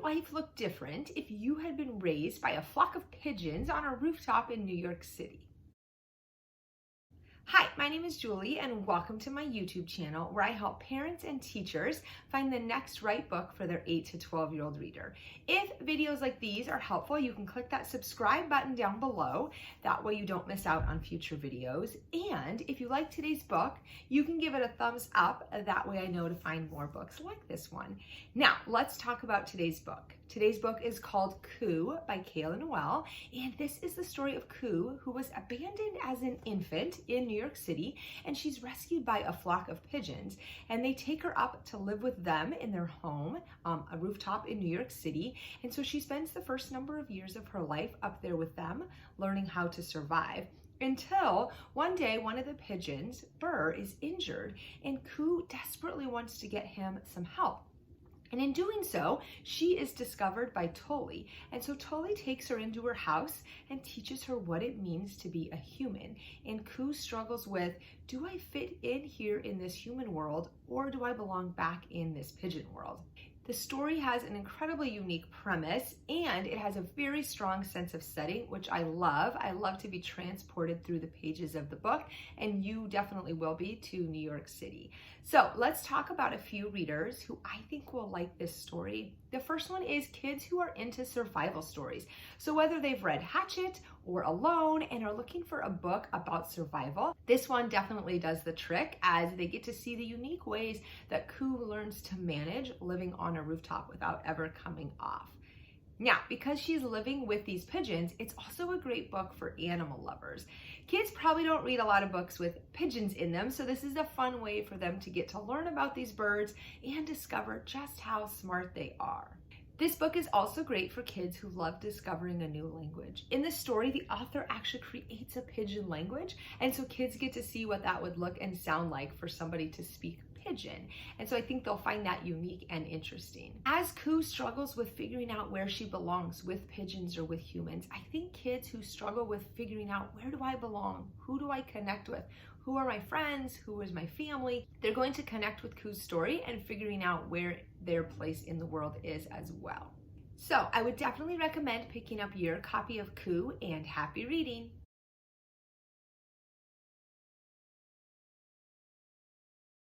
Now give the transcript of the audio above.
life look different if you had been raised by a flock of pigeons on a rooftop in New York City? Hi, my name is Julie and welcome to my YouTube channel where I help parents and teachers find the next right book for their 8 to 12-year-old reader. If videos like these are helpful, you can click that subscribe button down below. That way you don't miss out on future videos. And if you like today's book, you can give it a thumbs up. That way I know to find more books like this one. Now, let's talk about today's book. Today's book is called Koo by Kaela Noel, and this is the story of Koo, who was abandoned as an infant in New York City, and she's rescued by a flock of pigeons, and they take her up to live with them in their home, a rooftop in New York City, and so she spends the first number of years of her life up there with them, learning how to survive. Until one day, one of the pigeons, Burr, is injured, and Koo desperately wants to get him some help. And in doing so, she is discovered by Tolly. And so Tolly takes her into her house and teaches her what it means to be a human. And Koo struggles with, do I fit in here in this human world, or do I belong back in this pigeon world? The story has an incredibly unique premise, and it has a very strong sense of setting, which I love. I love to be transported through the pages of the book, and you definitely will be, to New York City. So let's talk about a few readers who I think will like this story. The first one is kids who are into survival stories. So whether they've read Hatchet or Alone and are looking for a book about survival, this one definitely does the trick, as they get to see the unique ways that Koo learns to manage living on a rooftop without ever coming off. Now, because she's living with these pigeons, it's also a great book for animal lovers. Kids probably don't read a lot of books with pigeons in them, so this is a fun way for them to get to learn about these birds and discover just how smart they are. This book is also great for kids who love discovering a new language. In this story, the author actually creates a pigeon language, and so kids get to see what that would look and sound like for somebody to speak pigeon. And so I think they'll find that unique and interesting. As Koo struggles with figuring out where she belongs with pigeons or with humans, I think kids who struggle with figuring out, where do I belong? Who do I connect with? Who are my friends? Who is my family? They're going to connect with Koo's story and figuring out where their place in the world is as well. So I would definitely recommend picking up your copy of Koo, and happy reading.